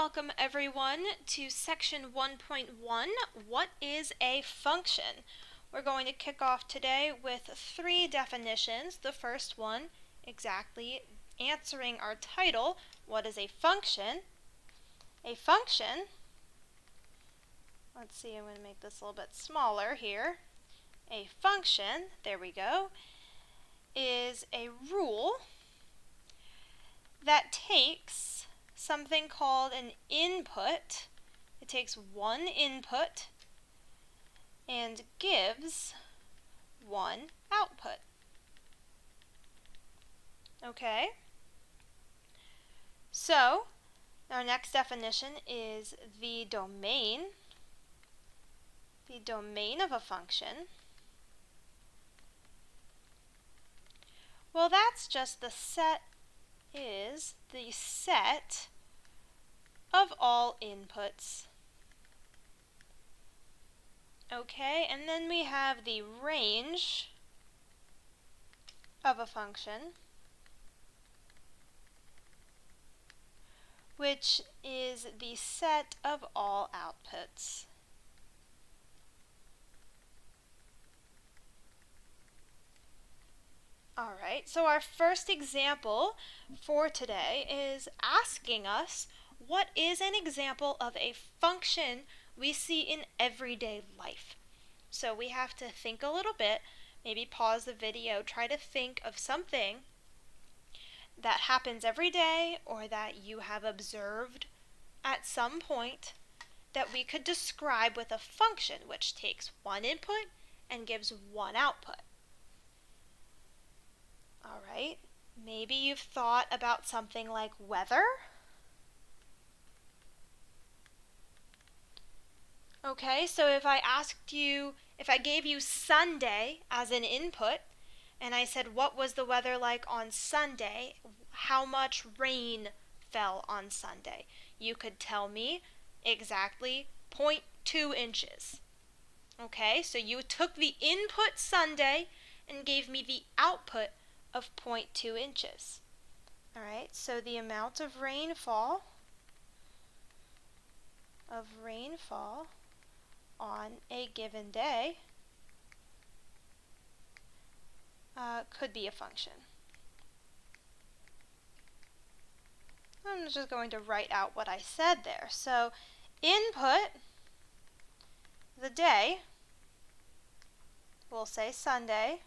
welcome everyone to section 1.1, what is a function? We're going to kick off today with 3 definitions. The first one, exactly answering our title, what is a function? A function, let's see, I'm going to make this a little bit smaller here. A function, there we go, is a rule that takes something called an input. It takes one input and gives one output. Okay? So, our next definition is the domain. The domain of a function. Well, that's just the set of all inputs. Okay, and then we have the range of a function, which is the set of all outputs. Alright, so our first example for today is asking us what is an example of a function we see in everyday life. So we have to think a little bit, maybe pause the video, try to think of something that happens every day or that you have observed at some point that we could describe with a function which takes one input and gives one output. Alright, maybe you've thought about something like weather. Okay, so if I gave you Sunday as an input, and I said what was the weather like on Sunday, how much rain fell on Sunday, you could tell me exactly 0.2 inches. Okay, so you took the input Sunday and gave me the output of 0.2 inches. Alright, so the amount of rainfall on a given day could be a function. I'm just going to write out what I said there. So input, the day, we'll say Sunday,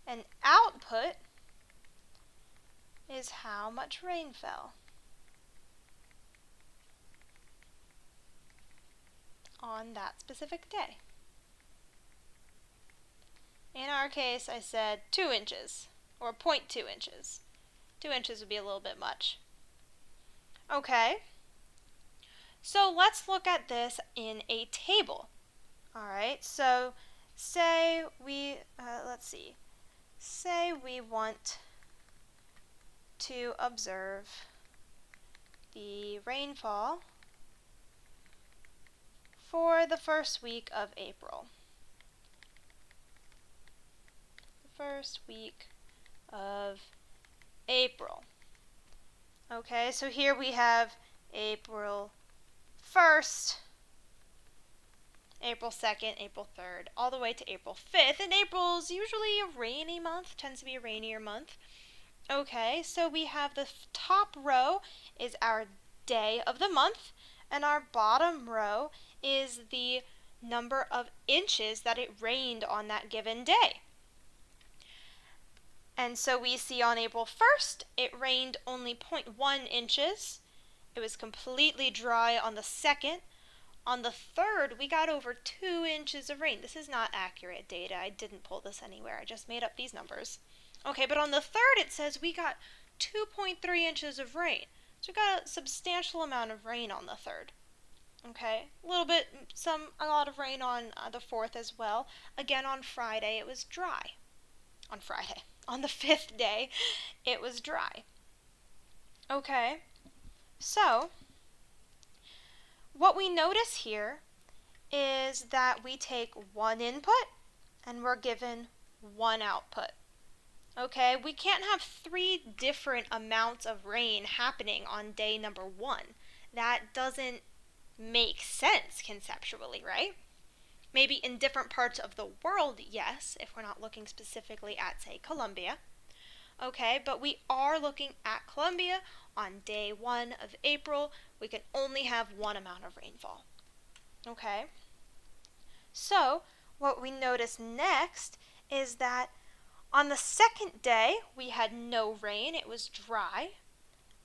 and output is how much rain fell on that specific day. In our case, I said 2 inches, or 0.2 inches. 2 inches would be a little bit much. Okay, so let's look at this in a table. Alright, so say we want to observe the rainfall for the first week of April. First week of April. Okay, so here we have April 1st, April 2nd, April 3rd, all the way to April 5th, and April's usually a rainy month, tends to be a rainier month. Okay, so we have the top row is our day of the month, and our bottom row is the number of inches that it rained on that given day. And so we see on April 1st, it rained only 0.1 inches. It was completely dry on the 2nd. On the 3rd, we got over 2 inches of rain. This is not accurate data. I didn't pull this anywhere. I just made up these numbers. Okay, but on the 3rd, it says we got 2.3 inches of rain. So we got a substantial amount of rain on the 3rd. Okay, a lot of rain on the 4th as well. Again, on Friday, it was dry. On the 5th day, it was dry. Okay, so what we notice here is that we take one input and we're given one output. Okay, we can't have 3 different amounts of rain happening on day number 1. That doesn't make sense conceptually, right? Maybe in different parts of the world, yes, if we're not looking specifically at, say, Colombia. Okay, but we are looking at Colombia on day 1 of April. We can only have one amount of rainfall. Okay, so what we notice next is that on the second day, we had no rain, it was dry.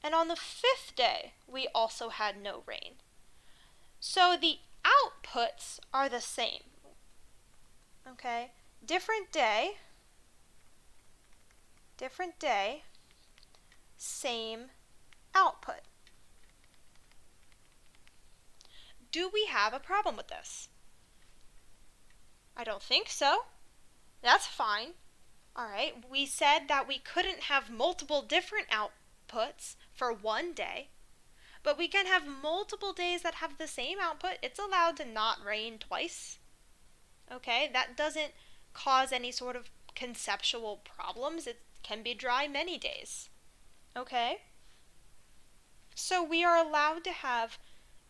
And on the 5th day, we also had no rain. So the outputs are the same. Okay, different day, same output. Do we have a problem with this? I don't think so. That's fine. All right, we said that we couldn't have multiple different outputs for one day, but we can have multiple days that have the same output. It's allowed to not rain twice. Okay, that doesn't cause any sort of conceptual problems. It can be dry many days. Okay? So we are allowed to have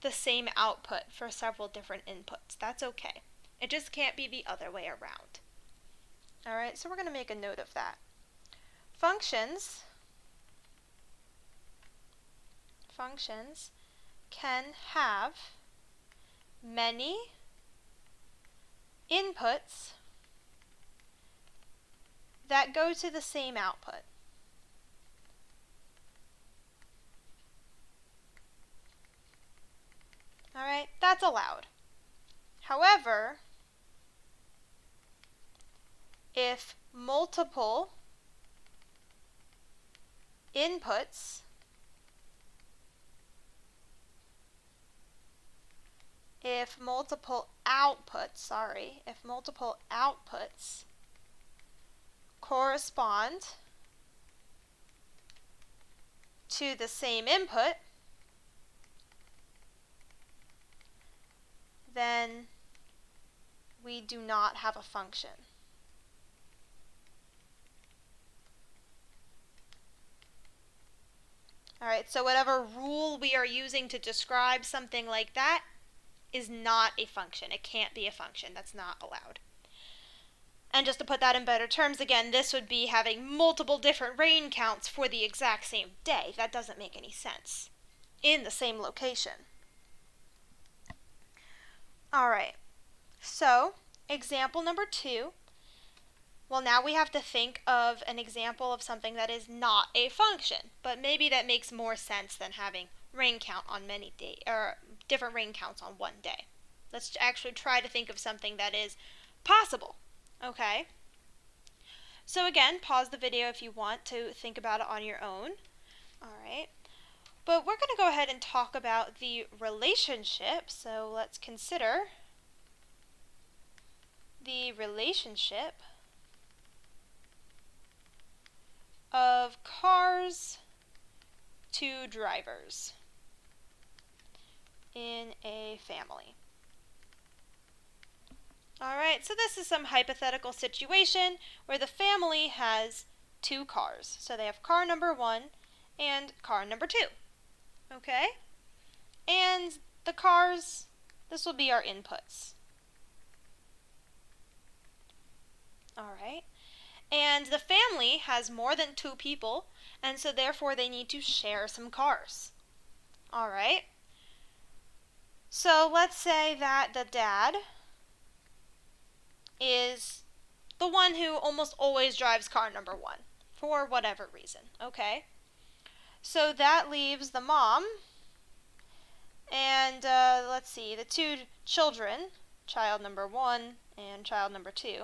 the same output for several different inputs. That's okay. It just can't be the other way around. All right, so we're going to make a note of that. Functions can have many inputs that go to the same output. All right, that's allowed. However, if multiple inputs if multiple outputs correspond to the same input, then we do not have a function. All right, so whatever rule we are using to describe something like that is not a function. It can't be a function. That's not allowed. And just to put that in better terms, again, this would be having multiple different rain counts for the exact same day. That doesn't make any sense in the same location. All right, so example number 2. Well, now we have to think of an example of something that is not a function, but maybe that makes more sense than having rain count on many days, or different rain counts on one day. Let's actually try to think of something that is possible. Okay? So again, pause the video if you want to think about it on your own. All right. But we're going to go ahead and talk about the relationship. So let's consider the relationship of cars to drivers in a family. Alright, so this is some hypothetical situation where the family has 2 cars. So they have car number 1 and car number 2. Okay? And the cars, this will be our inputs. Alright. And the family has more than 2 people, and so therefore they need to share some cars. Alright. So let's say that the dad is the one who almost always drives car number 1 for whatever reason. Okay. So that leaves the mom and let's see, the 2 children, child number 1 and child number 2.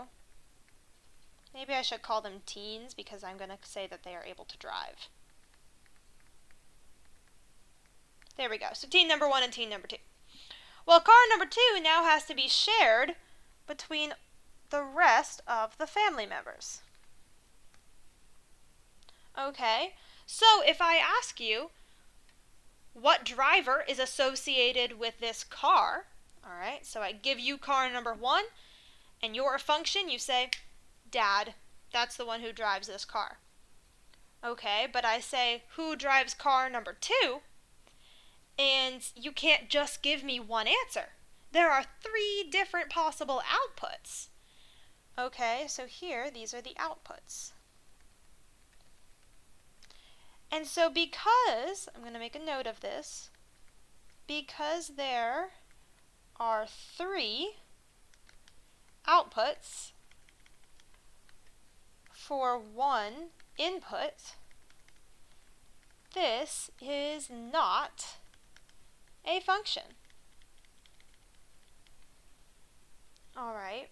Maybe I should call them teens because I'm going to say that they are able to drive. There we go. So teen number 1 and teen number 2. Well, car number 2 now has to be shared between the rest of the family members. Okay, so if I ask you what driver is associated with this car, alright, so I give you car number 1, and you're a function, you say, Dad. That's the one who drives this car. Okay, but I say, who drives car number 2? And you can't just give me one answer. There are 3 different possible outputs. Okay, so here, these are the outputs. And so because, I'm going to make a note of this, because there are 3 outputs for one input, this is not a function. All right.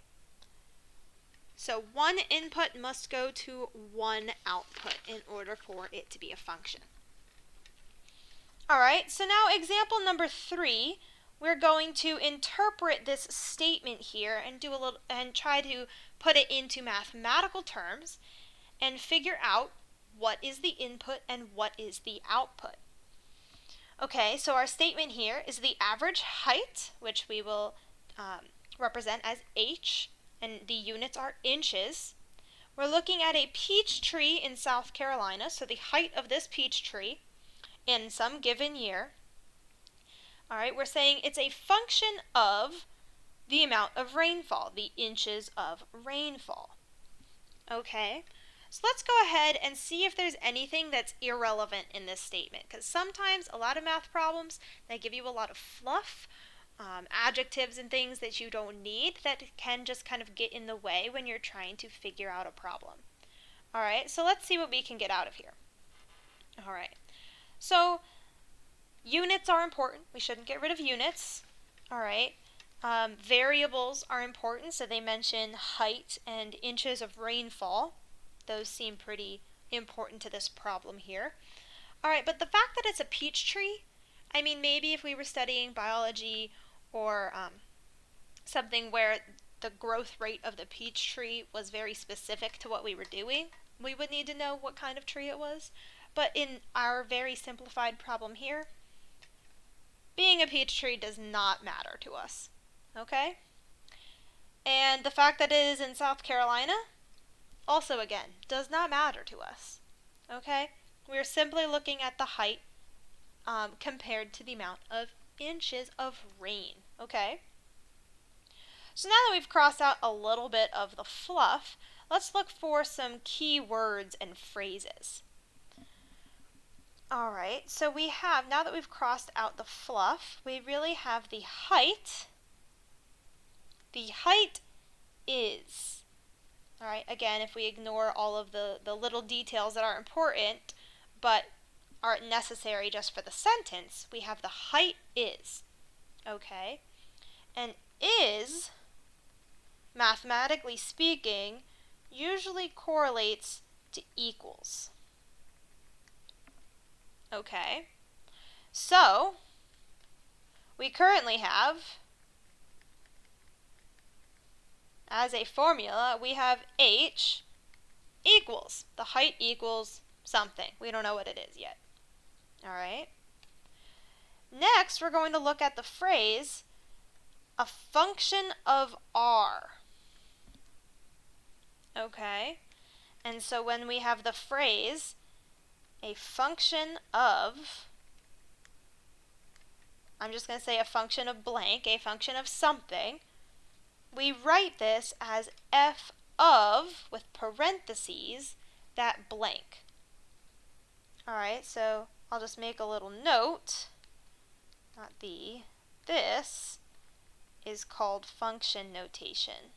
So one input must go to one output in order for it to be a function. All right, so now example number 3, we're going to interpret this statement here and try to put it into mathematical terms and figure out what is the input and what is the output. Okay, so our statement here is the average height, which we will represent as h, and the units are inches. We're looking at a peach tree in South Carolina, so the height of this peach tree in some given year. All right, we're saying it's a function of the amount of rainfall, the inches of rainfall. Okay, so let's go ahead and see if there's anything that's irrelevant in this statement, because sometimes a lot of math problems, they give you a lot of fluff, adjectives and things that you don't need that can just kind of get in the way when you're trying to figure out a problem. All right, so let's see what we can get out of here. All right, so units are important. We shouldn't get rid of units. All right. Variables are important, so they mention height and inches of rainfall. Those seem pretty important to this problem here. All right, but the fact that it's a peach tree, I mean, maybe if we were studying biology or something where the growth rate of the peach tree was very specific to what we were doing, we would need to know what kind of tree it was. But in our very simplified problem here, being a peach tree does not matter to us. Okay? And the fact that it is in South Carolina, also again, does not matter to us. Okay? We're simply looking at the height compared to the amount of inches of rain. Okay? So now that we've crossed out a little bit of the fluff, let's look for some key words and phrases. All right, so we have, now that we've crossed out the fluff, we really have the height. The height is. All right, again, if we ignore all of the little details that are important but aren't necessary just for the sentence, we have the height is. Okay, and is, mathematically speaking, usually correlates to equals. Okay, so we currently have, as a formula, we have h equals, the height equals something. We don't know what it is yet. All right. Next, we're going to look at the phrase, a function of r. Okay, and so when we have the phrase, a function of, I'm just going to say a function of blank, a function of something, we write this as f of, with parentheses, that blank. All right, so I'll just make a little note, not the, this is called function notation.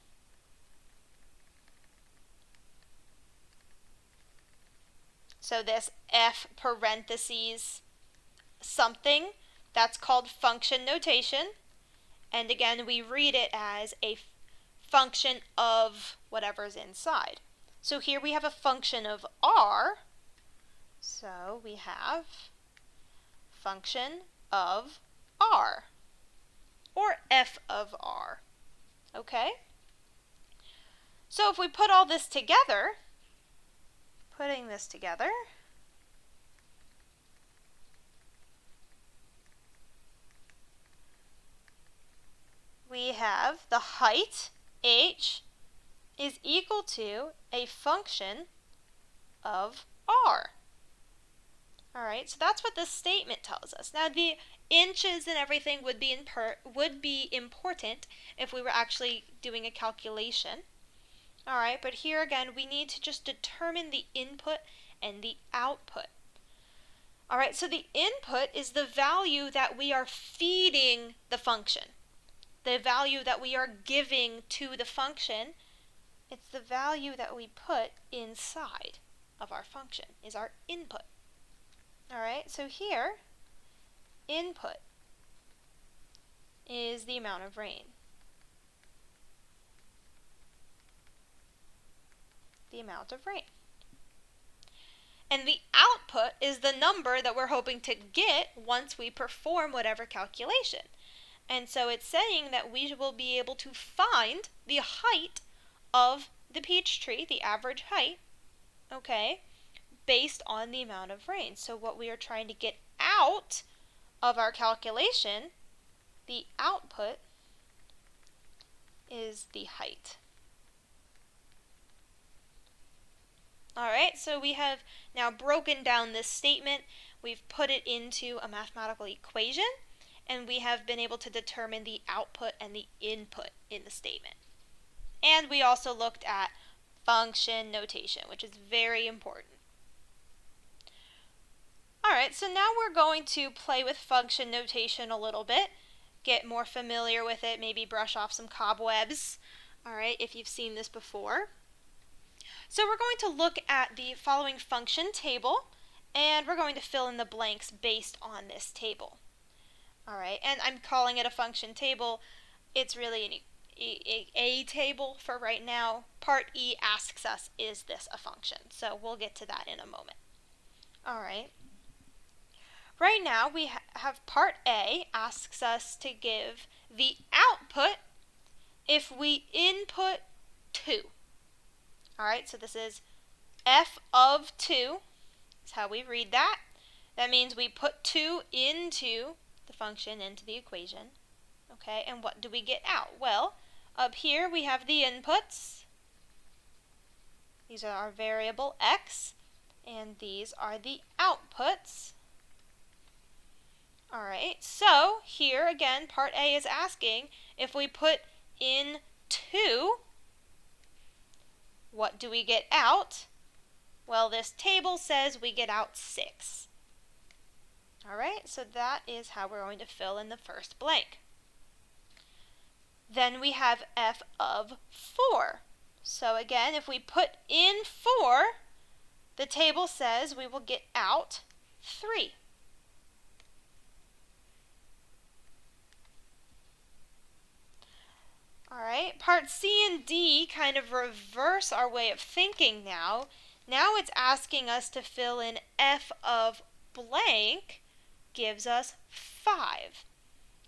So this f parentheses something, that's called function notation. And again, we read it as a function of whatever's inside. So here we have a function of r. So we have function of r, or f of r. Okay? So if we put all this together, putting this together, we have the height, h, is equal to a function of r. All right, so that's what this statement tells us. Now, the inches and everything would be important if we were actually doing a calculation. All right, but here again, we need to just determine the input and the output. All right, so the input is the value that we are feeding the function, the value that we are giving to the function. It's the value that we put inside of our function is our input. All right, so here, input is the amount of rain. The amount of rain. And the output is the number that we're hoping to get once we perform whatever calculation. And so it's saying that we will be able to find the height of the peach tree, the average height, okay, based on the amount of rain. So what we are trying to get out of our calculation, the output is the height. All right, so we have now broken down this statement. We've put it into a mathematical equation, and we have been able to determine the output and the input in the statement. And we also looked at function notation, which is very important. All right, so now we're going to play with function notation a little bit, get more familiar with it, maybe brush off some cobwebs, all right, if you've seen this before. So we're going to look at the following function table, and we're going to fill in the blanks based on this table. All right, and I'm calling it a function table. It's really a table for right now. Part E asks us, is this a function? So we'll get to that in a moment. All right. Right now we have part A asks us to give the output if we input 2. All right, so this is f of 2 is how we read that. That means we put 2 into the function, into the equation. Okay, and what do we get out? Well, up here we have the inputs. These are our variable x, and these are the outputs. All right, so here again, part A is asking if we put in 2, what do we get out? Well, this table says we get out 6. All right, so that is how we're going to fill in the first blank. Then we have f of 4. So again, if we put in 4, the table says we will get out 3. All right, part C and D kind of reverse our way of thinking now. Now it's asking us to fill in f of blank gives us 5.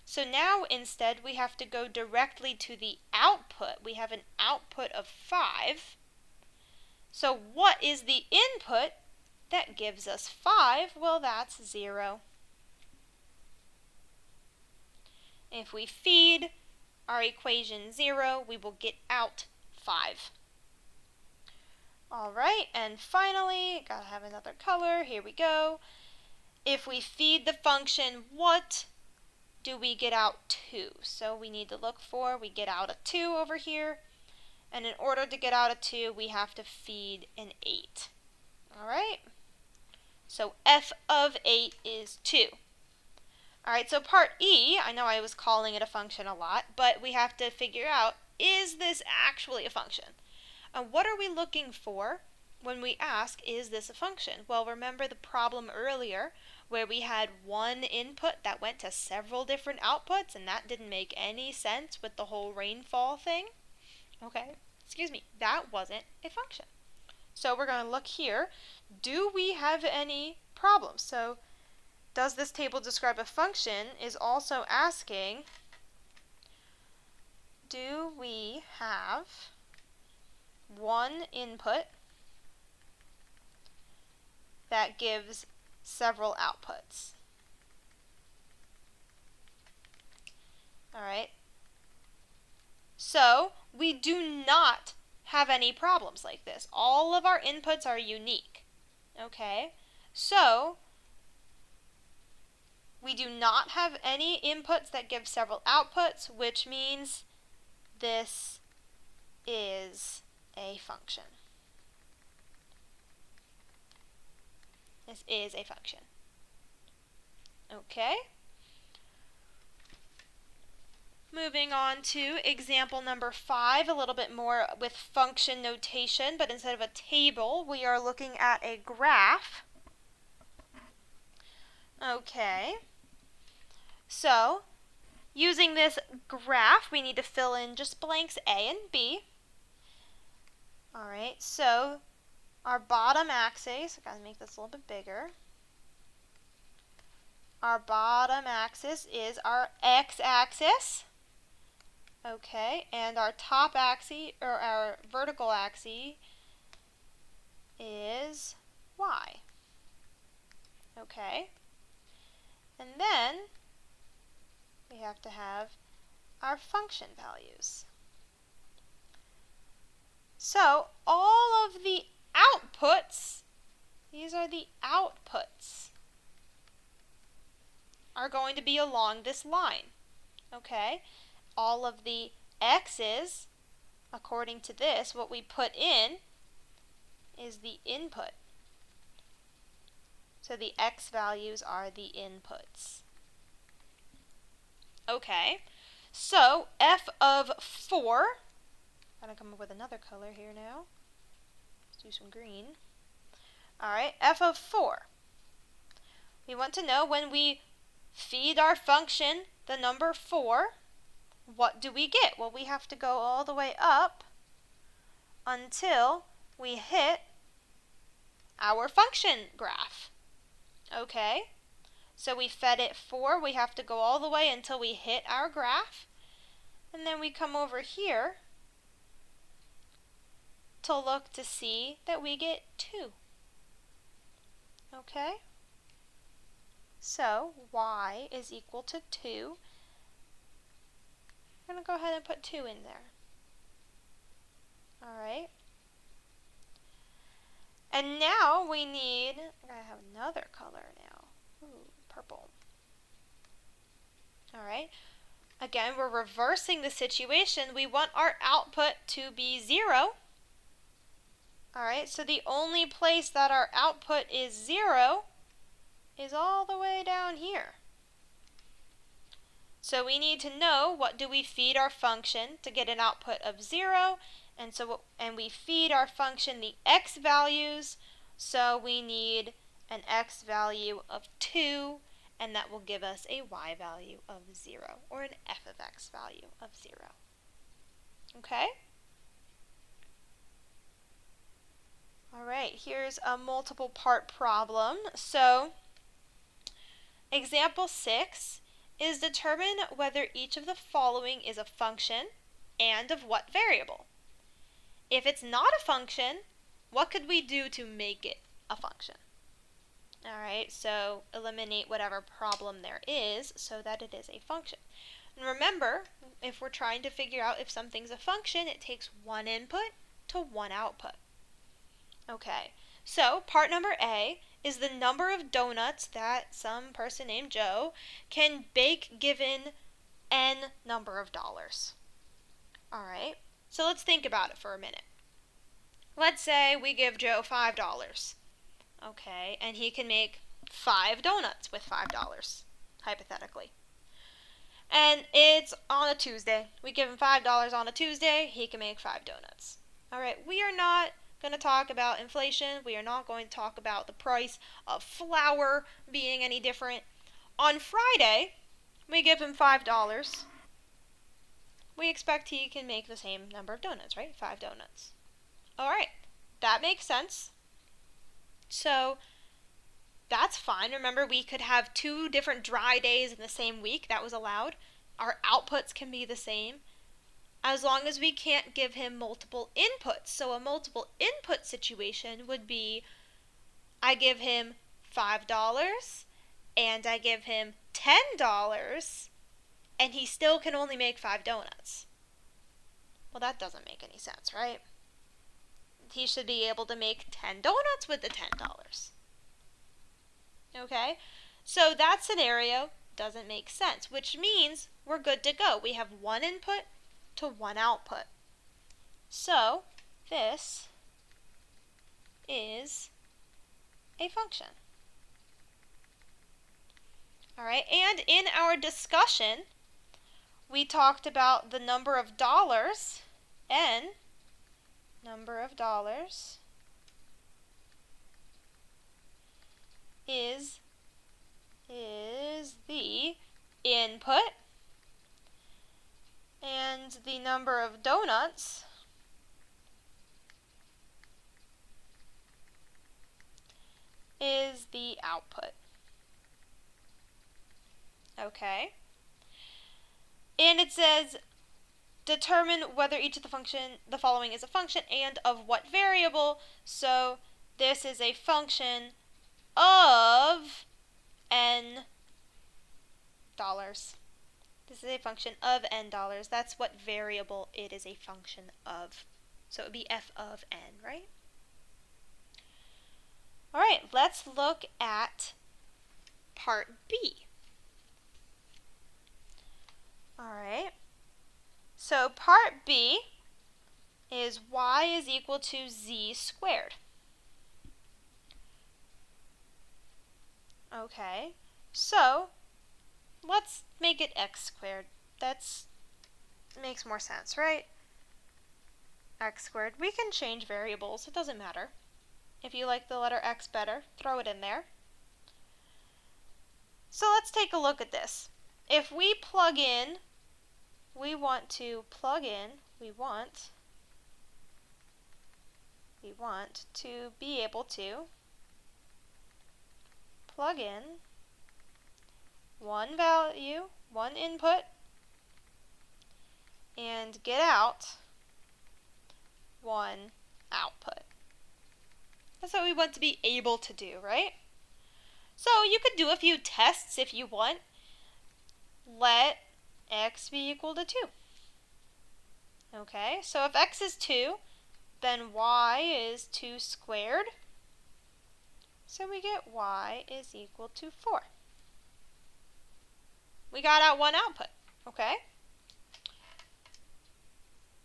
So now instead we have to go directly to the output. We have an output of 5. So what is the input that gives us 5? Well, that's 0. If we feed our equation 0, we will get out 5. All right, and finally, gotta have another color. Here we go. If we feed the function, what do we get out 2? So we need to look for, we get out a 2 over here. And in order to get out a 2, we have to feed an 8. All right? So f of 8 is 2. All right, so part E, I know I was calling it a function a lot, but we have to figure out, is this actually a function? And what are we looking for when we ask, is this a function? Well, remember the problem earlier where we had one input that went to several different outputs, and that didn't make any sense with the whole rainfall thing? Okay, excuse me, that wasn't a function. So we're going to look here. Do we have any problems? So does this table describe a function is also asking, do we have one input that gives several outputs? All right. So we do not have any problems like this. All of our inputs are unique. Okay, so we do not have any inputs that give several outputs, which means this is a function. This is a function. Okay. Moving on to example number 5, a little bit more with function notation, but instead of a table, we are looking at a graph. Okay. So, using this graph, we need to fill in just blanks A and B. Alright, so our bottom axis, I've got to make this a little bit bigger. Our bottom axis is our x-axis. Okay, and our top axis, or our vertical axis, is y. Okay, and then we have to have our function values. So all of the outputs, these are the outputs, are going to be along this line. Okay, all of the x's, according to this, what we put in is the input. So the x values are the inputs. Okay, so f of 4, I'm going to come up with another color here now. Let's do some green. Alright, f of 4. We want to know when we feed our function the number 4, what do we get? Well, we have to go all the way up until we hit our function graph. Okay, so we fed it 4, we have to go all the way until we hit our graph, and then we come over here to look to see that we get 2. Okay, so y is equal to 2. I'm going to go ahead and put 2 in there. Alright. And now we need, I gotta have another color now. Ooh, purple. Alright. Again, we're reversing the situation. We want our output to be 0. Alright, so the only place that our output is 0 is all the way down here. So we need to know, what do we feed our function to get an output of 0, and we feed our function the x values, so we need an x value of 2, and that will give us a y value of 0, or an f of x value of 0. Okay? Alright, here's a multiple part problem. So, example 6 is determine whether each of the following is a function and of what variable. If it's not a function, what could we do to make it a function? Alright, so eliminate whatever problem there is so that it is a function. And remember, if we're trying to figure out if something's a function, it takes one input to one output. Okay, so part number A is the number of donuts that some person named Joe can bake given n number of dollars. Alright, so let's think about it for a minute. Let's say we give Joe $5. Okay, and he can make 5 donuts with $5, hypothetically. And it's on a Tuesday. We give him $5 on a Tuesday, he can make 5 donuts. Alright, we are not going to talk about inflation. We are not going to talk about the price of flour being any different. On Friday, we give him $5. We expect he can make the same number of donuts, right? 5 donuts. Alright, that makes sense. So, that's fine. Remember, we could have 2 different dry days in the same week. That was allowed. Our outputs can be the same, as long as we can't give him multiple inputs. So a multiple input situation would be, I give him $5 and I give him $10, and he still can only make 5 donuts. Well, that doesn't make any sense, right? he should be able to make 10 donuts with the $10. Okay, so that scenario doesn't make sense, which means we're good to go. We have one input to one output. So this is a function. All right, and in our discussion, we talked about the number of dollars, n, number of dollars, is the input, and the number of donuts is the output. Okay. And it says determine whether each of the following is a function and of what variable. So this is a function of n dollars. This is a function of n dollars. That's what variable it is a function of. So it would be f of n, right? All right, let's look at part B. All right, so part B is y is equal to z squared. Okay, so let's make it x squared. That makes more sense, right? X squared. We can change variables. It doesn't matter. If you like the letter x better, throw it in there. So let's take a look at this. If we plug in, we want to be able to plug in one value, one input, and get out one output. That's what we want to be able to do, right? So you could do a few tests if you want. Let x be equal to 2. Okay, so if x is 2, then y is 2 squared. So we get y is equal to 4. We got out one output, okay?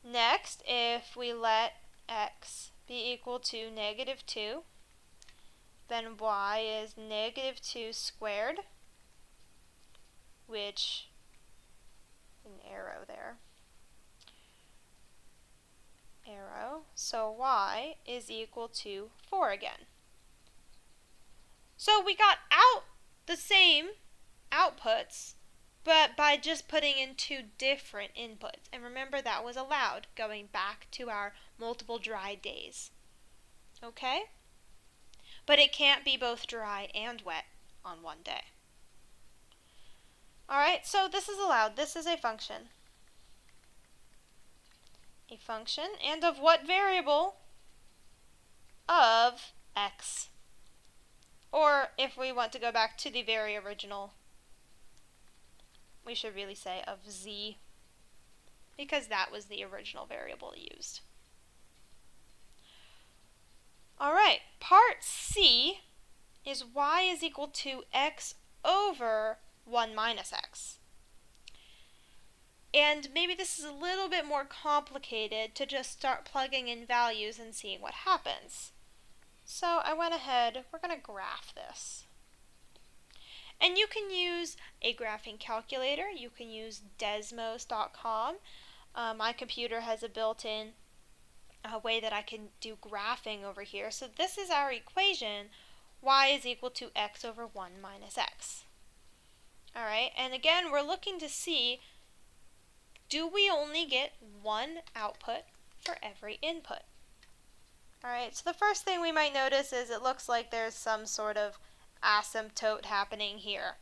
Next, if we let x be equal to negative 2, then y is negative 2 squared, which, an arrow there, arrow, so y is equal to 4 again. So we got out the same outputs, but by just putting in two different inputs. And remember, that was allowed going back to our multiple dry days. Okay? But it can't be both dry and wet on one day. Alright, so this is allowed. This is a function. A function, and of what variable? Of x. Or if we want to go back to the very original, we should really say of z, because that was the original variable used. Alright, part C is y is equal to x over 1 minus x. And maybe this is a little bit more complicated to just start plugging in values and seeing what happens. So I went ahead, we're going to graph this. And you can use a graphing calculator. You can use desmos.com. My computer has a built-in way that I can do graphing over here. So this is our equation, y is equal to x over 1 minus x. Alright, and again, we're looking to see, do we only get one output for every input? Alright, so the first thing we might notice is it looks like there's some sort of asymptote happening here.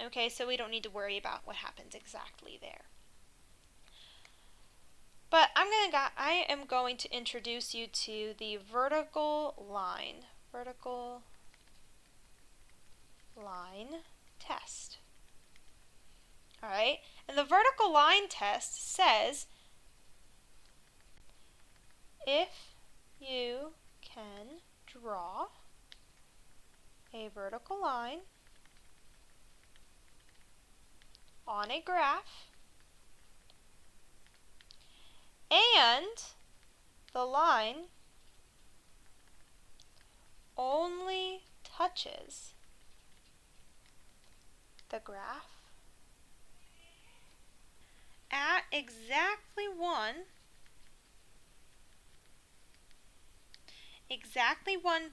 Okay, so we don't need to worry about what happens exactly there. But I am going to introduce you to the vertical line test. Alright, and the vertical line test says if you can draw a vertical line on a graph, and the line only touches the graph at exactly one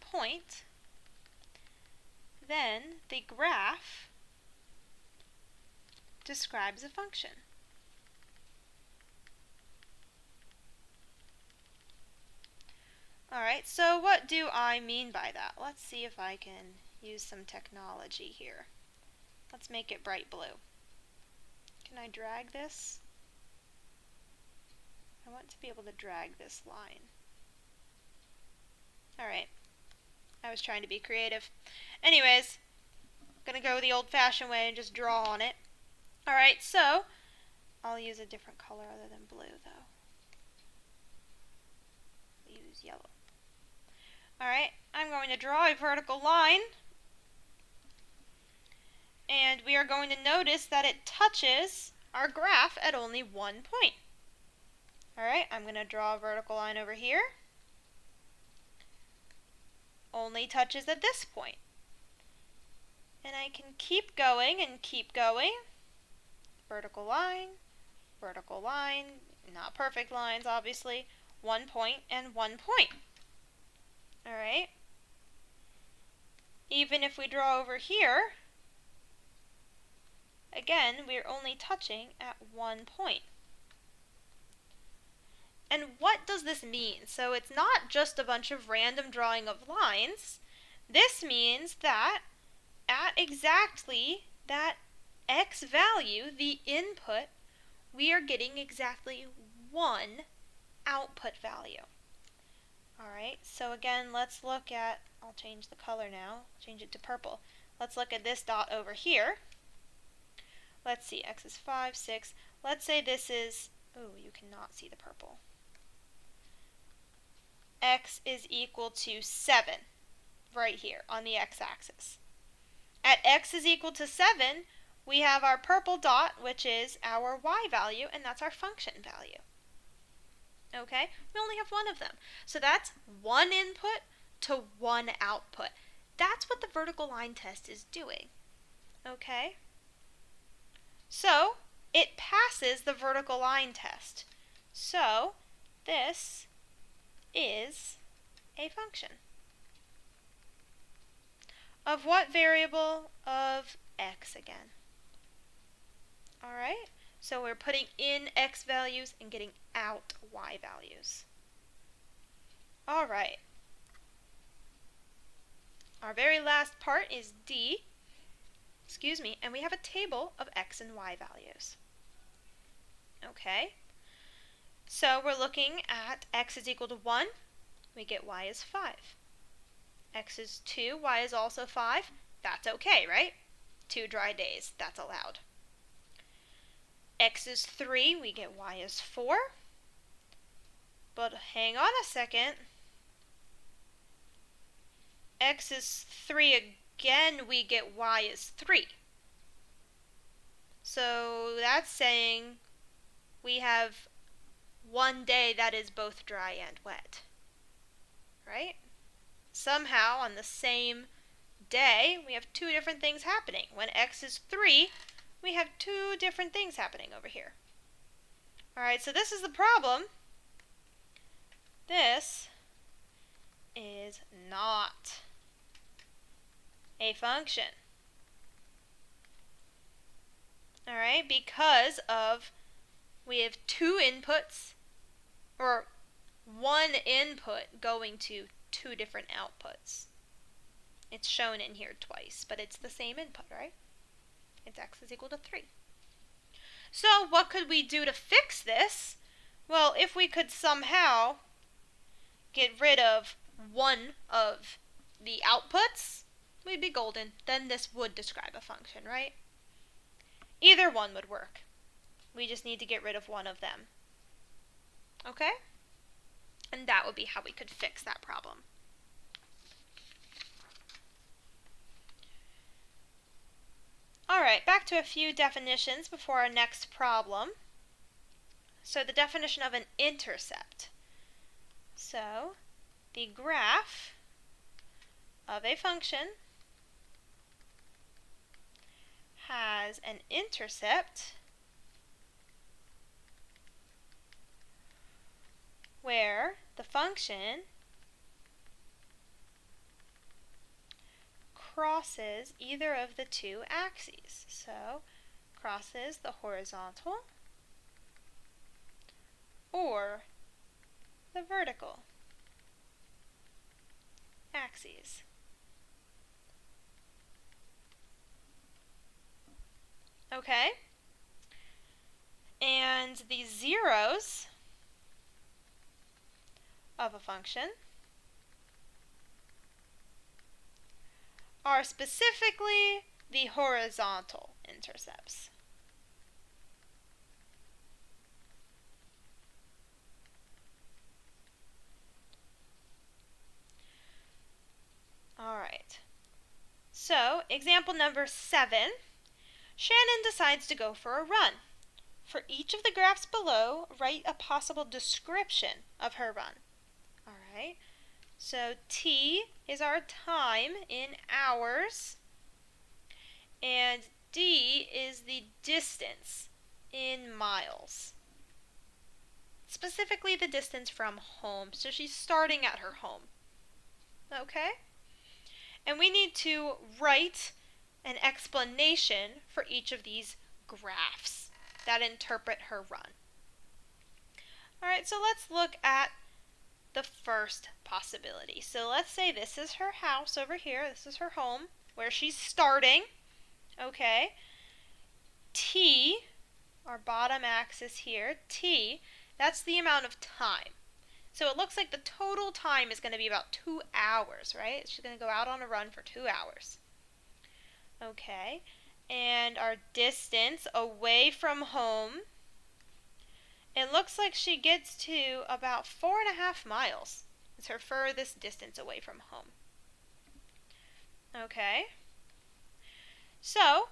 point, then the graph describes a function. Alright, so what do I mean by that? Let's see if I can use some technology here. Let's make it bright blue. Can I drag this? I want to be able to drag this line. Alright, I was trying to be creative. Anyways, I'm going to go the old-fashioned way and just draw on it. Alright, so I'll use a different color other than blue, though. I'll use yellow. Alright, I'm going to draw a vertical line, and we are going to notice that it touches our graph at only one point. Alright, I'm going to draw a vertical line over here. Only touches at this point. And I can keep going and keep going. Vertical line, not perfect lines obviously, 1 point and 1 point. Alright. Even if we draw over here, again, we're only touching at 1 point. And what does this mean? So it's not just a bunch of random drawing of lines. This means that at exactly that x value, the input, we are getting exactly one output value. Alright, so again, let's look at, I'll change the color now, change it to purple. Let's look at this dot over here. Let's see, x is 5, 6. Let's say this is, oh, you cannot see the purple. X is equal to 7, right here on the x-axis. At x is equal to 7, we have our purple dot, which is our y value, and that's our function value. Okay, we only have one of them. So that's one input to one output. That's what the vertical line test is doing. Okay? So it passes the vertical line test. So this is a function. Of what variable? Of x again. Alright? So we're putting in x values and getting out y values. Alright. Our very last part is D. And we have a table of x and y values. Okay. So we're looking at x is equal to 1. We get y is 5. X is 2. Y is also 5. That's okay, right? 2 dry days. That's allowed. X is 3, we get y is 4. But hang on a second. X is 3 again, we get y is 3. So that's saying we have one day that is both dry and wet. Right? Somehow on the same day, we have two different things happening. When x is 3, we have two different things happening over here. Alright, so this is the problem. This is not a function. Alright, because of we have two inputs, or one input going to two different outputs. It's shown in here twice, but it's the same input, right? It's x is equal to 3. So what could we do to fix this? Well, if we could somehow get rid of one of the outputs, we'd be golden. Then this would describe a function, right? Either one would work. We just need to get rid of one of them. Okay? And that would be how we could fix that problem. Alright, back to a few definitions before our next problem. So the definition of an intercept. So the graph of a function has an intercept where the function crosses either of the two axes. So crosses the horizontal or the vertical axes. Okay? And the zeros of a function are specifically the horizontal intercepts. Alright, so example number 7, Shannon decides to go for a run. For each of the graphs below, write a possible description of her run. Alright, so T is our time in hours, and D is the distance in miles. Specifically the distance from home, so she's starting at her home. Okay? And we need to write an explanation for each of these graphs that interpret her run. Alright, so let's look at the first possibility. So let's say this is her house over here. This is her home where she's starting. Okay. T, our bottom axis here, T, that's the amount of time. So it looks like the total time is going to be about 2 hours, right? She's going to go out on a run for 2 hours. Okay. And our distance away from home, it looks like she gets to about 4.5 miles. It's her furthest distance away from home. Okay. So,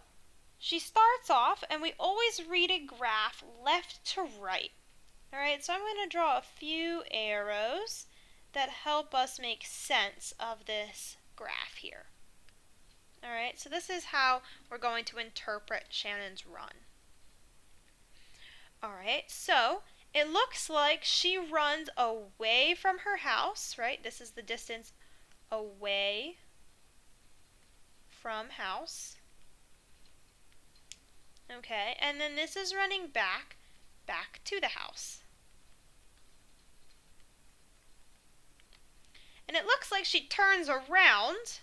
she starts off, and we always read a graph left to right. Alright, so I'm going to draw a few arrows that help us make sense of this graph here. Alright, so this is how we're going to interpret Shannon's run. Alright, so it looks like she runs away from her house, right? This is the distance away from house. Okay, and then this is running back to the house. And it looks like she turns around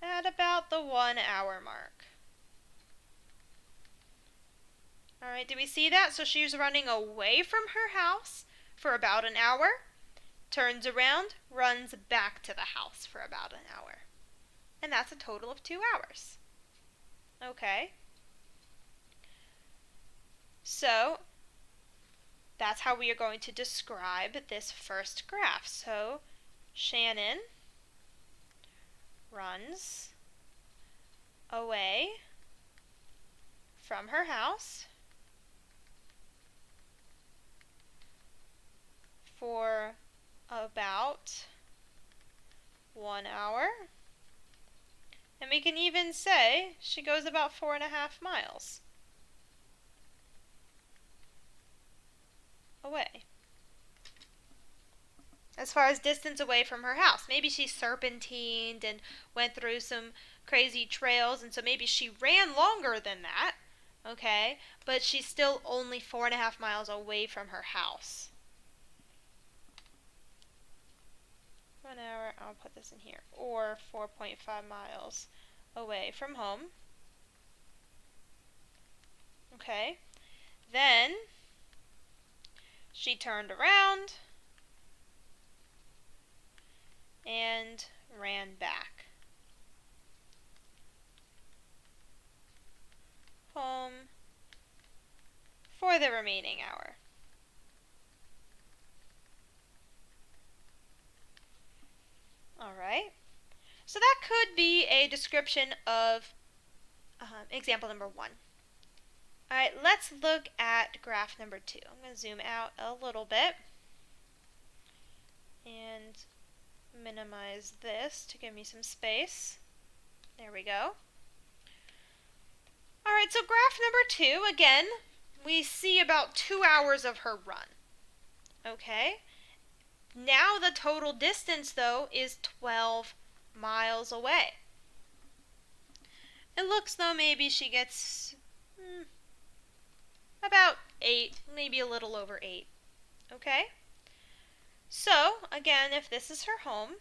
at about the 1 hour mark. Alright, do we see that? So she's running away from her house for about an hour, turns around, runs back to the house for about an hour. And that's a total of 2 hours. Okay. So that's how we are going to describe this first graph. So Shannon runs away from her house for about 1 hour. And we can even say she goes about 4.5 miles away. As far as distance away from her house. Maybe she serpentined and went through some crazy trails, and so maybe she ran longer than that, okay? But she's still only 4.5 miles away from her house. 1 hour, I'll put this in here, or 4.5 miles away from home. Okay, then she turned around and ran back home for the remaining hour. All right. So that could be a description of example number 1. All right, let's look at graph number 2. I'm going to zoom out a little bit and minimize this to give me some space. There we go. All right, so graph number 2, again, we see about 2 hours of her run. Okay. Now the total distance, though, is 12 miles away. It looks though maybe she gets about 8, maybe a little over 8. Okay? So, again, if this is her home,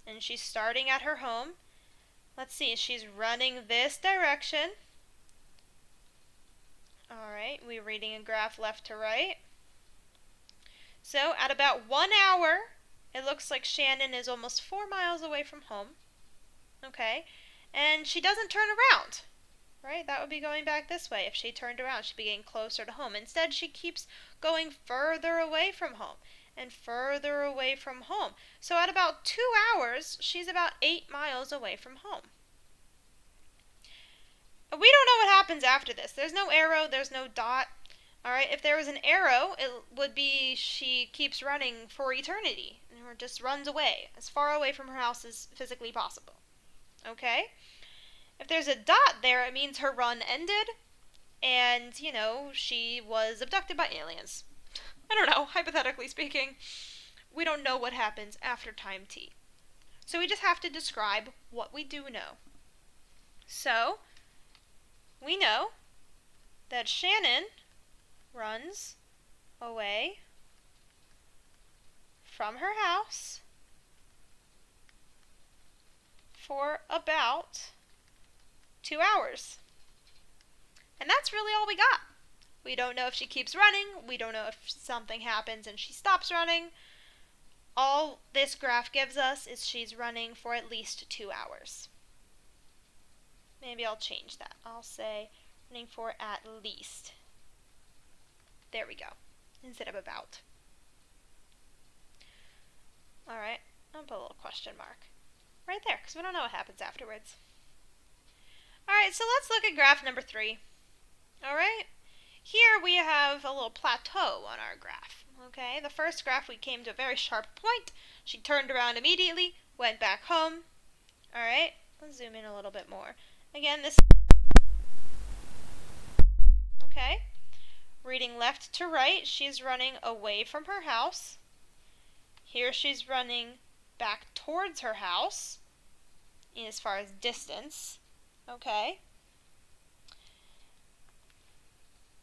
and she's starting at her home, let's see, she's running this direction. Alright, we're reading a graph left to right. So, at about 1 hour, it looks like Shannon is almost 4 miles away from home. Okay? And she doesn't turn around. Right? That would be going back this way. If she turned around, she'd be getting closer to home. Instead, she keeps going further away from home and further away from home. So at about 2 hours, she's about 8 miles away from home. We don't know what happens after this. There's no arrow, there's no dot. Alright, if there was an arrow, it would be she keeps running for eternity, or just runs away, as far away from her house as physically possible. Okay? If there's a dot there, it means her run ended, and, she was abducted by aliens. I don't know, hypothetically speaking. We don't know what happens after time t. So we just have to describe what we do know. So, we know that Shannon runs away from her house for about 2 hours. And that's really all we got. We don't know if she keeps running. We don't know if something happens and she stops running. All this graph gives us is she's running for at least 2 hours. Maybe I'll change that. I'll say running for at least. There we go. Instead of about. Alright, I'll put a little question mark right there because we don't know what happens afterwards. Alright, so let's look at graph number 3. Alright, here we have a little plateau on our graph. Okay, the first graph we came to a very sharp point. She turned around immediately, went back home. Alright, let's zoom in a little bit more. Again, this. Okay, reading left to right, she's running away from her house. Here she's running back towards her house, as far as distance. Okay.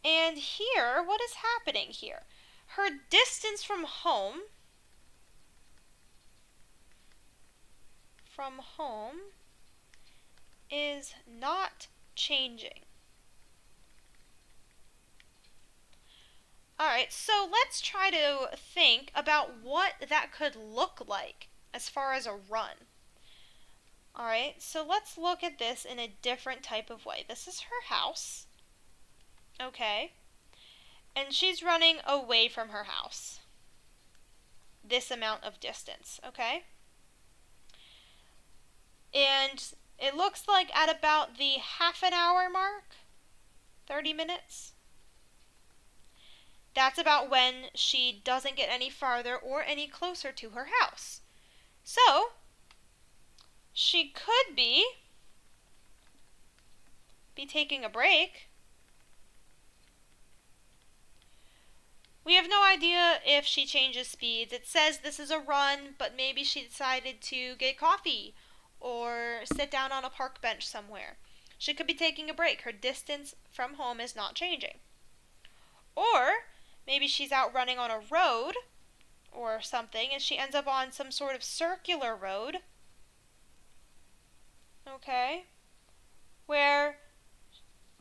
And here, what is happening here? Her distance from home is not changing. Alright, so let's try to think about what that could look like as far as a run. Alright, so let's look at this in a different type of way. This is her house. Okay. And she's running away from her house. This amount of distance, okay? And it looks like at about the half an hour mark, 30 minutes, that's about when she doesn't get any farther or any closer to her house. So, she could be taking a break. We have no idea if she changes speeds. It says this is a run, but maybe she decided to get coffee or sit down on a park bench somewhere. She could be taking a break. Her distance from home is not changing. Or maybe she's out running on a road or something and she ends up on some sort of circular road. Okay. Where,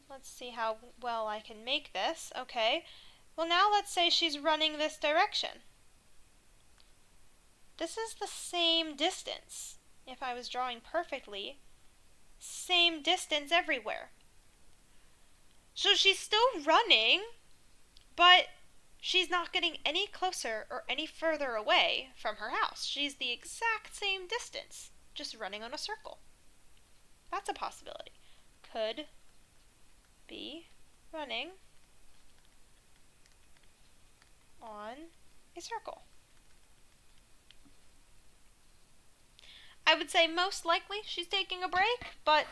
let's see how well I can make this. Okay. Well, now let's say she's running this direction. This is the same distance. If I was drawing perfectly, same distance everywhere. So she's still running, but she's not getting any closer or any further away from her house. She's the exact same distance, just running on a circle. That's a possibility. Could be running on a circle. I would say most likely she's taking a break, but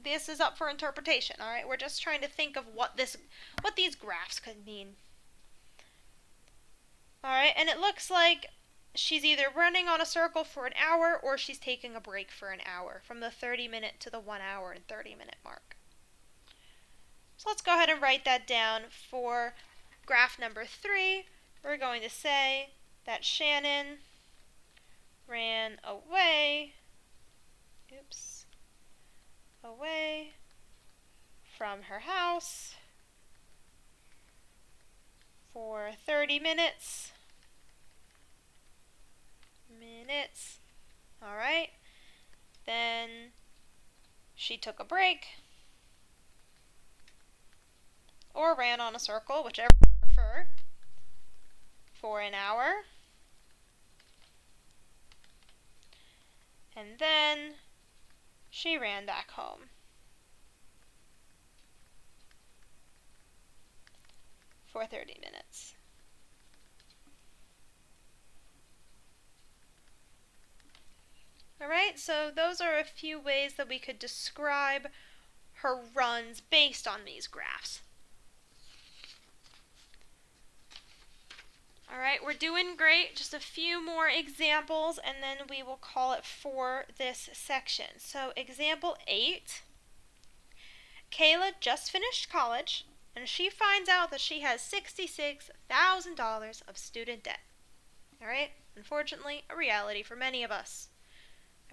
this is up for interpretation, all right? We're just trying to think of what these graphs could mean. All right, and it looks like she's either running on a circle for an hour or she's taking a break for an hour, from the 30-minute to the 1 hour and 30-minute mark. So let's go ahead and write that down for graph number 3. We're going to say that Shannon ran away from her house for 30 minutes. All right. Then she took a break or ran on a circle, whichever you prefer, for an hour. And then she ran back home for 30 minutes. Alright, so those are a few ways that we could describe her runs based on these graphs. Alright, we're doing great. Just a few more examples and then we will call it for this section. So example 8. Kayla just finished college and she finds out that she has $66,000 of student debt. Alright, unfortunately, a reality for many of us.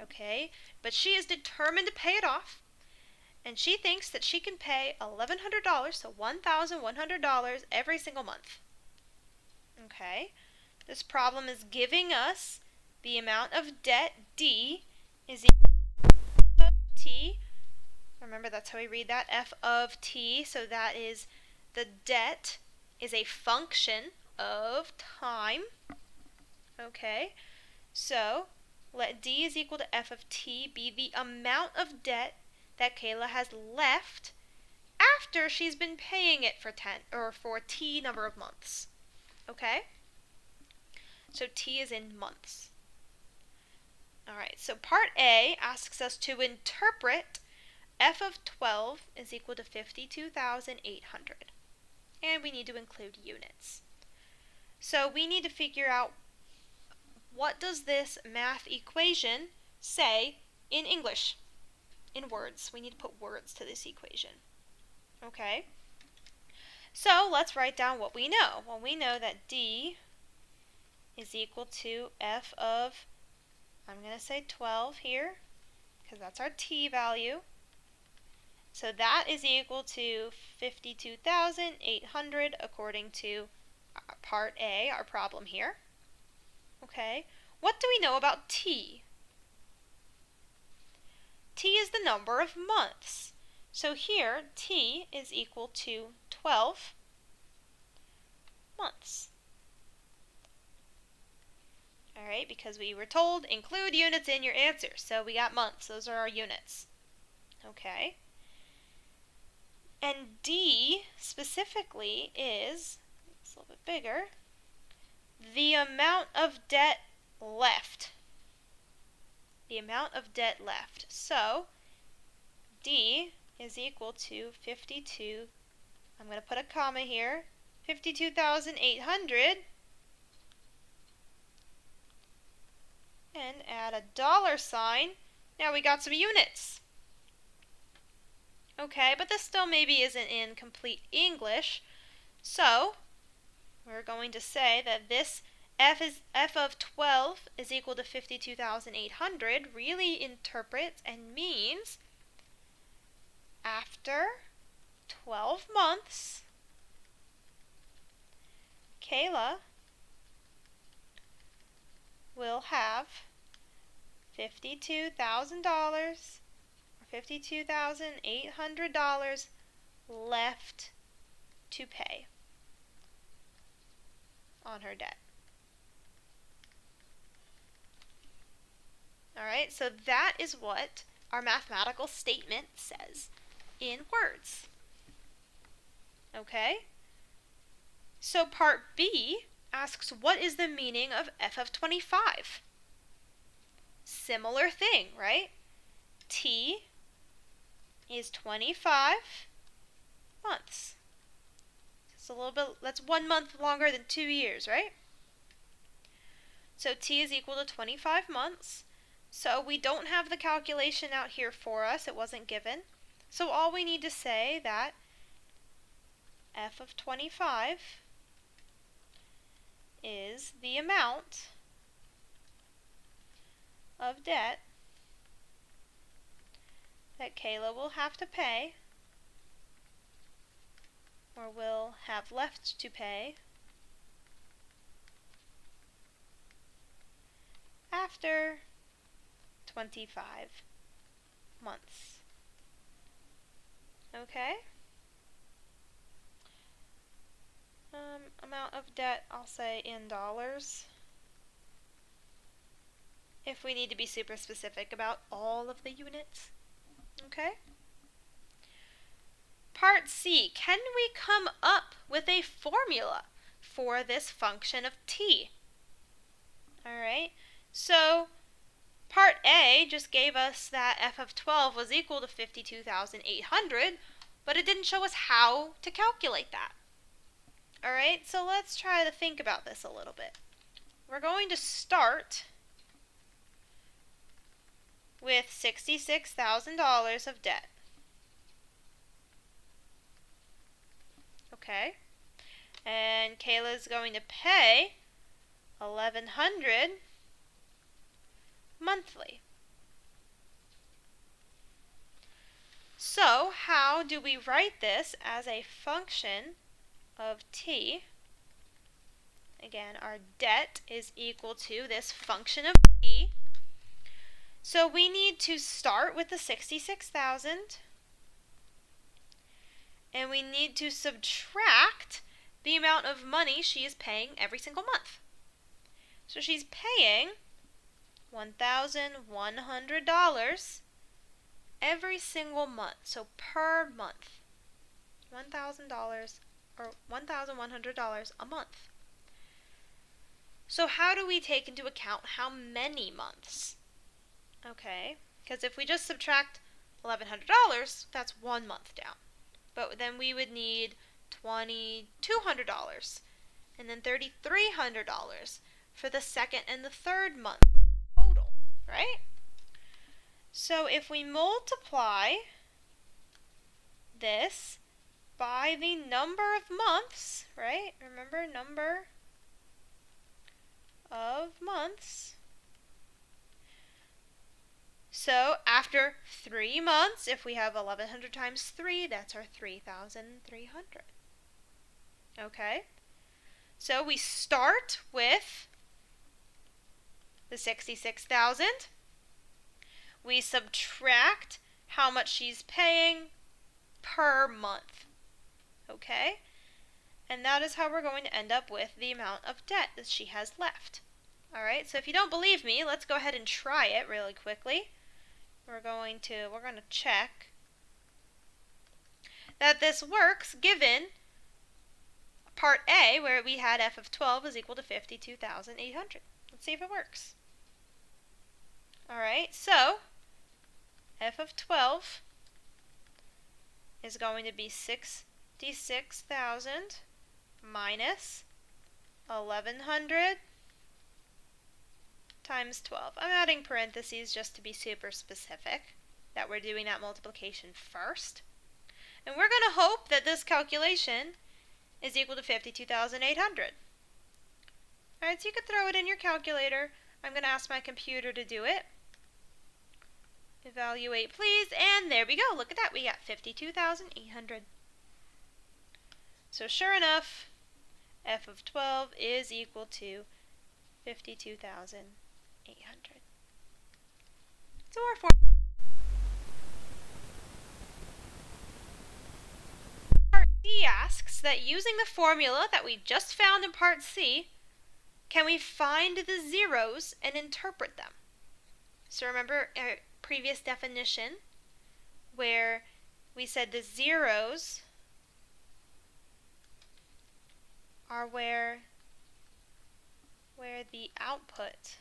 Okay, but she is determined to pay it off, and she thinks that she can pay $1,100, so $1,100 every single month. Okay, this problem is giving us the amount of debt, D, is equal to F of T. Remember, that's how we read that, F of T, so that is the debt is a function of time. Okay, so let D is equal to F of T be the amount of debt that Kayla has left after she's been paying it for T number of months. Okay? So T is in months. Alright, so part A asks us to interpret F of 12 is equal to 52,800. And we need to include units. So we need to figure out, what does this math equation say in English? In words. We need to put words to this equation. Okay? So let's write down what we know. Well, we know that D is equal to F of, I'm going to say 12 here, because that's our T value. So that is equal to 52,800 according to part A, our problem here. Okay, what do we know about T? T is the number of months. So here, T is equal to 12 months. Alright, because we were told include units in your answer. So we got months. Those are our units. Okay. And D specifically is, it's a little bit bigger, the amount of debt left. The amount of debt left. So D is equal to 52, I'm going to put a comma here, 52,800, and add a dollar sign. Now we got some units. Okay, but this still maybe isn't in complete English, so we're going to say that this F of 12 is equal to 52,800 really interprets and means after 12 months, Kayla will have $52,000 or $52,800 left to pay on her debt. Alright, so that is what our mathematical statement says in words. Okay? So part B asks, what is the meaning of f of 25? Similar thing, right? T is 25 months. It's a little bit, that's 1 month longer than 2 years, right? So T is equal to 25 months. So we don't have the calculation out here for us. It wasn't given. So all we need to say that f of 25 is the amount of debt that Kayla will have to pay, or will have left to pay, after 25 months. Okay? Amount of debt, I'll say in dollars, if we need to be super specific about all of the units. Okay? Part C, can we come up with a formula for this function of t? Alright, so part A just gave us that f of 12 was equal to 52,800, but it didn't show us how to calculate that. Alright, so let's try to think about this a little bit. We're going to start with $66,000 of debt. Okay, and Kayla's going to pay $1,100 monthly. So how do we write this as a function of t? Again, our debt is equal to this function of t. So we need to start with the 66,000, and we need to subtract the amount of money she is paying every single month. So she's paying $1,100 every single month, so per month. $1,000 or $1,100 a month. So how do we take into account how many months? Okay, because if we just subtract $1,100, that's 1 month down. But then we would need $2,200 and then $3,300 for the second and the third month total, right? So if we multiply this by the number of months, right? Remember, number of months. So after 3 months, if we have 1,100 times 3, that's our 3,300. Okay? So we start with the 66,000. We subtract how much she's paying per month. Okay? And that is how we're going to end up with the amount of debt that she has left. Alright, so if you don't believe me, let's go ahead and try it really quickly. We're going to check that this works given part A, where we had f of 12 is equal to 52,800. Let's see if it works. Alright, so f of 12 is going to be 66,000 minus 1,100 times 12. I'm adding parentheses just to be super specific that we're doing that multiplication first. And we're going to hope that this calculation is equal to 52,800. Alright, so you could throw it in your calculator. I'm going to ask my computer to do it. Evaluate, please. And there we go. Look at that. We got 52,800. So sure enough, f of 12 is equal to 52,800. So our formula that using the formula that we just found in part C, can we find the zeros and interpret them? So remember our previous definition where we said the zeros are where the output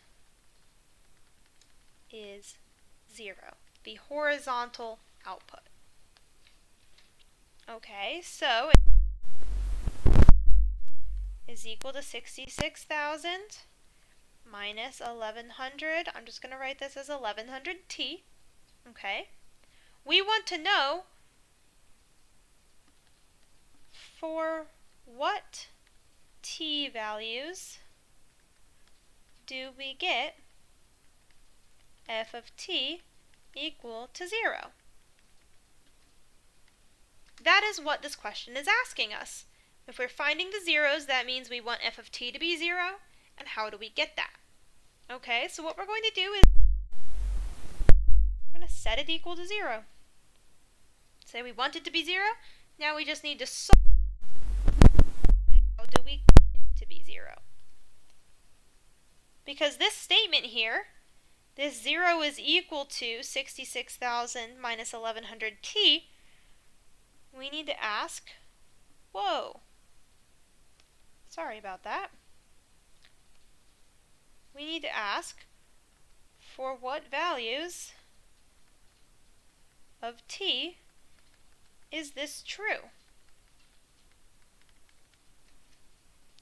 is 0, the horizontal output. Okay, so it is equal to 66,000 minus 1100. I'm just going to write this as 1100t. Okay. We want to know for what t values do we get f of t equal to 0? That is what this question is asking us. If we're finding the zeros, that means we want f of t to be 0, and how do we get that? Okay, so what we're going to do is we're going to set it equal to 0. Say we want it to be 0, now we just need to solve. How do we get it to be 0? Because this statement here, this 0 is equal to 66,000 minus 1100t, we need to ask, whoa, sorry about that. We need to ask, for what values of t is this true?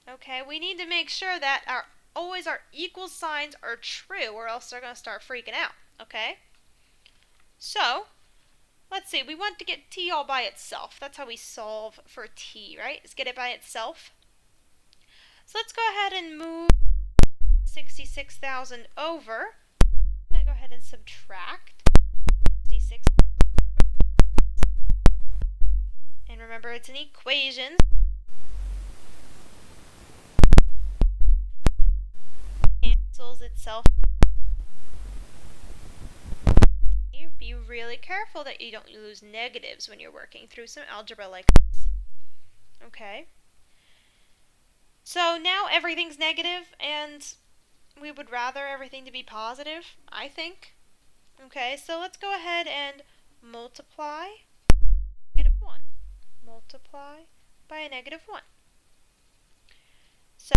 Okay, we need to make sure that always our equal signs are true, or else they're going to start freaking out. Okay? So, let's see, we want to get t all by itself. That's how we solve for t, right? Is get it by itself. So let's go ahead and move 66,000 over. I'm going to go ahead and subtract 66. And remember, it's an equation. Cancels itself. Be really careful that you don't lose negatives when you're working through some algebra like this. Okay. So now everything's negative, and we would rather everything to be positive, I think. Okay, so let's go ahead and multiply -1. Multiply by a -1. So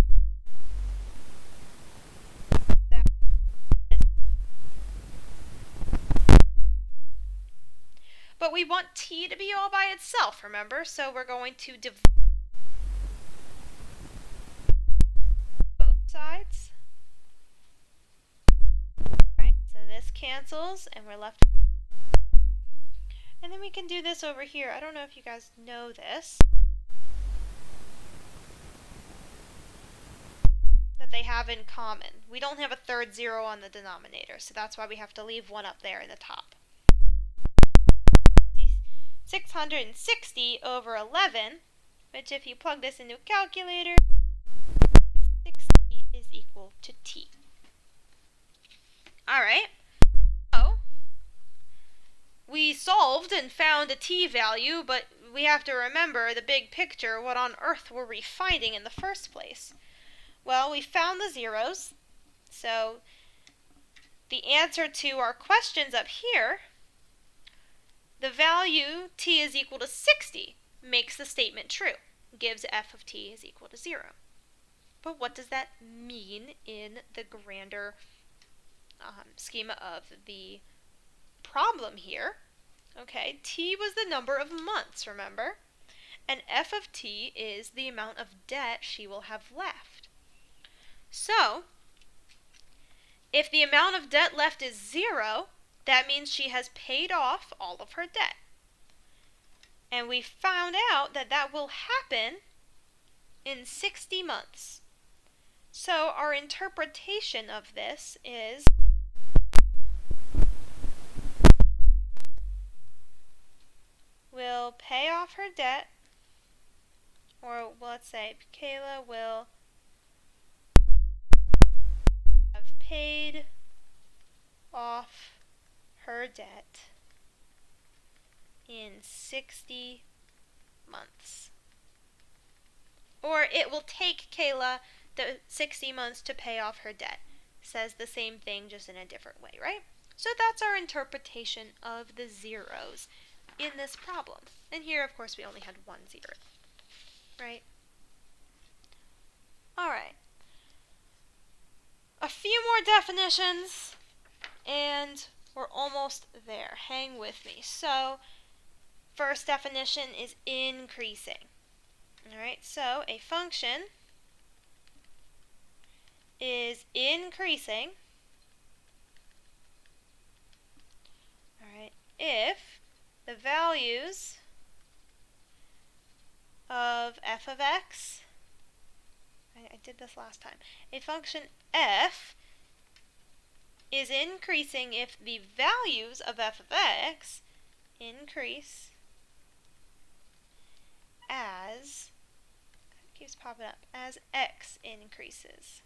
but we want t to be all by itself, remember? So we're going to divide both sides. Right, so this cancels, and we're left. And then we can do this over here. I don't know if you guys know this, that they have in common. We don't have a third 0 on the denominator, so that's why we have to leave one up there in the top. 660 over 11, which if you plug this into a calculator, 60 is equal to t. Alright, so we solved and found a t value, but we have to remember the big picture. What on earth were we finding in the first place? Well, we found the zeros, so the answer to our questions up here, the value t is equal to 60 makes the statement true, gives f of t is equal to 0. But what does that mean in the grander schema of the problem here? Okay, t was the number of months, remember? And f of t is the amount of debt she will have left. So, if the amount of debt left is 0, that means she has paid off all of her debt. And we found out that that will happen in 60 months. So our interpretation of this is will pay off her debt, or let's say Kayla will have paid off her debt in 60 months. Or it will take Kayla the 60 months to pay off her debt. Says the same thing, just in a different way, right? So that's our interpretation of the zeros in this problem. And here, of course, we only had 1 0, right? All right. A few more definitions, and we're almost there. Hang with me. So, first definition is increasing. All right, so a function is increasing, all right, if the values of f of x, I did this last time, a function f is increasing if the values of f of x increase as, it keeps popping up, as x increases.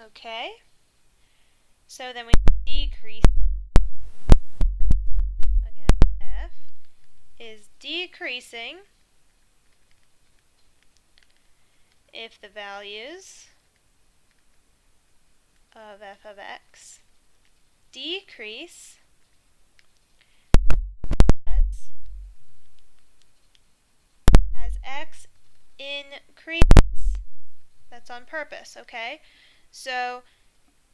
Okay, so then we decrease, again, f is decreasing if the values of f of x decrease as x increases. That's on purpose, okay? So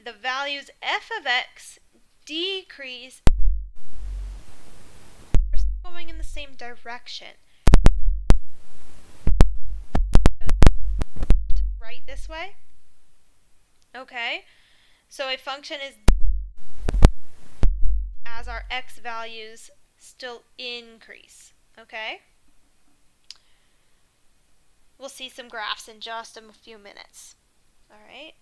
the values f of x decrease. We're still going in the same direction. Right this way? Okay. So a function is as our x values still increase, okay? We'll see some graphs in just a few minutes. All right.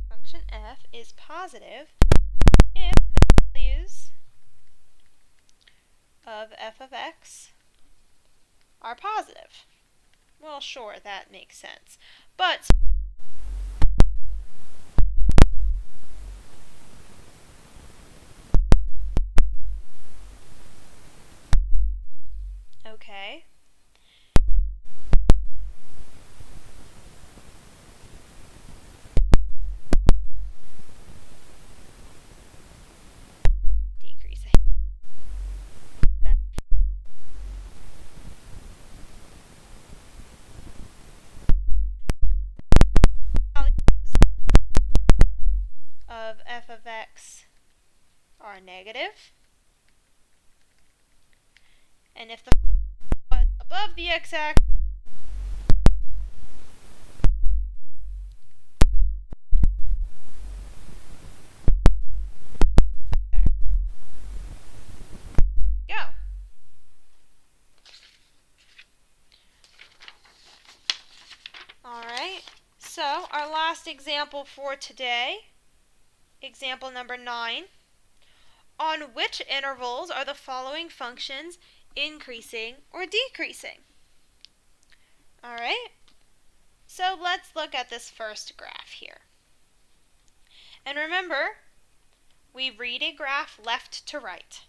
Function f is positive if the values of f of x are positive. Well, sure, that makes sense. But okay. Decreasing. Of f of x are negative, and if the was above the x-axis, go. All right, so our last example for today, example number 9. On which intervals are the following functions increasing or decreasing? All right, so let's look at this first graph here. And remember, we read a graph left to right.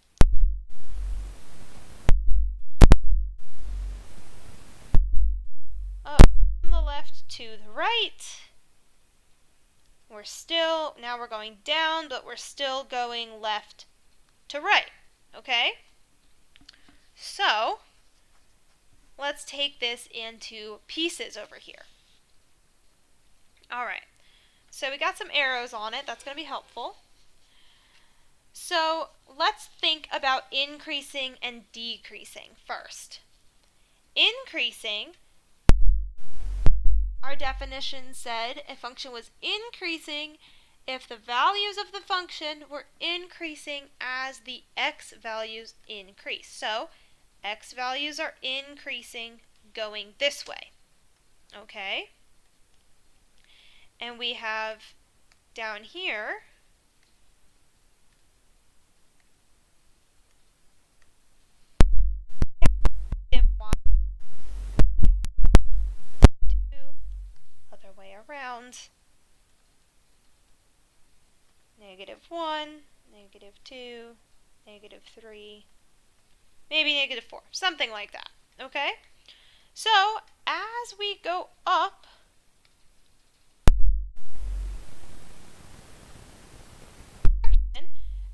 From the left to the right. Now we're going down, but we're still going left to right, okay? So, let's take this into pieces over here. All right, so we got some arrows on it. That's going to be helpful. So, let's think about increasing and decreasing first. Increasing, our definition said a function was increasing if the values of the function were increasing as the x values increase. So, x values are increasing going this way. Okay? And we have down here other way -1, -2, -3, maybe -4, something like that, okay? So, as we go up,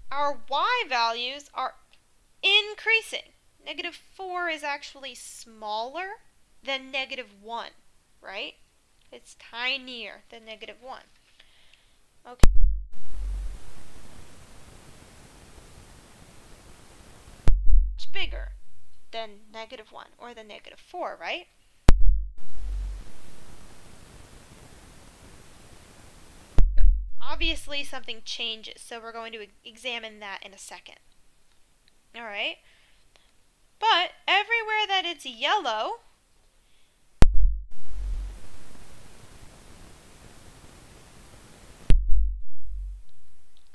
our y values are increasing. -4 is actually smaller than -1, right? It's tinier than -1. Okay. Much bigger than -1 or the -4, right? Obviously something changes, so we're going to examine that in a second. Alright? But everywhere that it's yellow,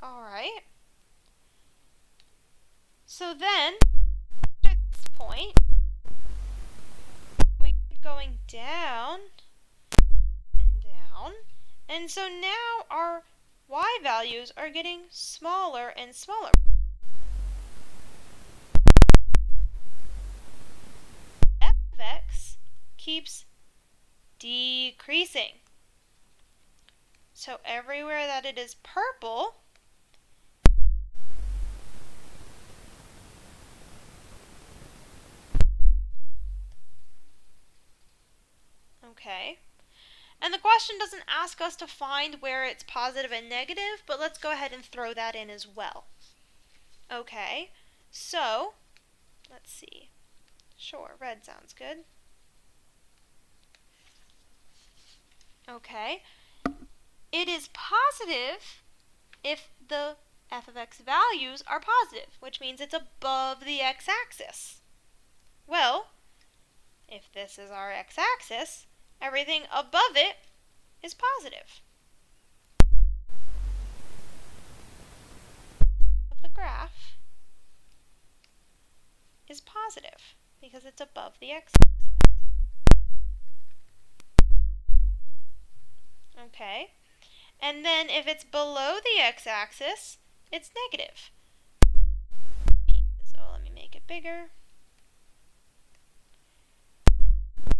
alright, so then, at this point, we keep going down and down, and so now our y values are getting smaller and smaller. F of x keeps decreasing. So everywhere that it is purple, okay, and the question doesn't ask us to find where it's positive and negative, but let's go ahead and throw that in as well. Okay, so, let's see. Sure, red sounds good. Okay, it is positive if the f of x values are positive, which means it's above the x-axis. Well, if this is our x-axis, everything above it is positive. The graph is positive because it's above the x-axis. Okay, and then if it's below the x-axis, it's negative. Oh, let me make it bigger.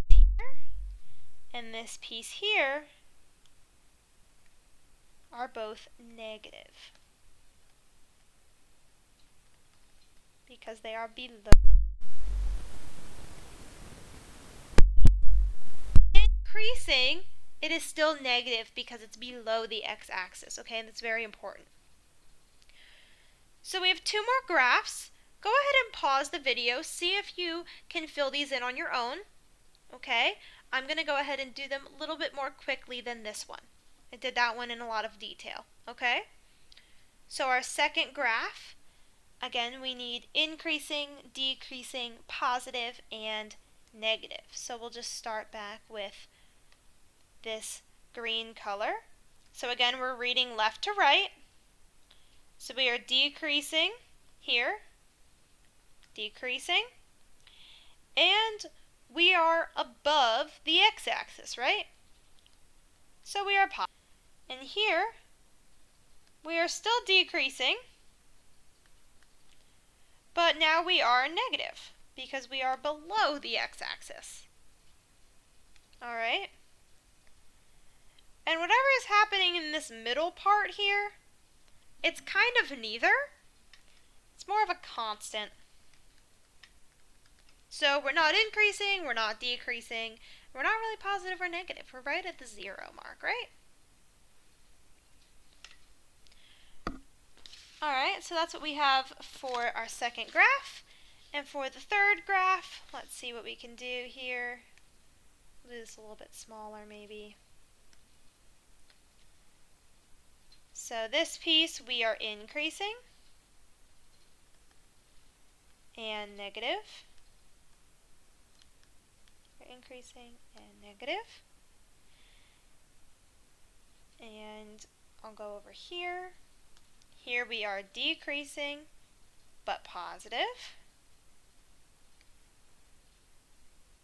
Here, and this piece here are both negative because they are below. Increasing, it is still negative because it's below the x-axis, okay, and that's very important. So we have two more graphs. Go ahead and pause the video, see if you can fill these in on your own, okay? I'm going to go ahead and do them a little bit more quickly than this one. I did that one in a lot of detail, okay? So our second graph, again, we need increasing, decreasing, positive, and negative. So we'll just start back with this green color. So again, we're reading left to right. So we are decreasing here, decreasing, and we are above the x-axis, right? So we are positive. And here, we are still decreasing, but now we are negative because we are below the x-axis. Alright? And whatever is happening in this middle part here, it's kind of neither. It's more of a constant. So we're not increasing, we're not decreasing, we're not really positive or negative. We're right at the 0 mark, right? Alright, so that's what we have for our second graph. And for the third graph, let's see what we can do here. We'll do this a little bit smaller maybe. So this piece we are increasing and negative. We're increasing and negative. And I'll go over here. Here we are decreasing but positive.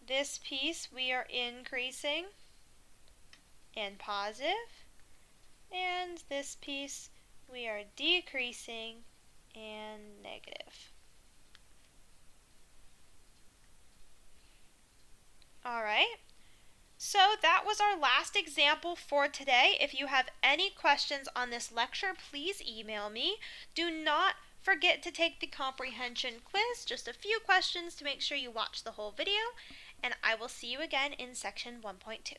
This piece we are increasing and positive. And this piece we are decreasing and negative. All right. So that was our last example for today. If you have any questions on this lecture, please email me. Do not forget to take the comprehension quiz, just a few questions to make sure you watch the whole video, and I will see you again in section 1.2.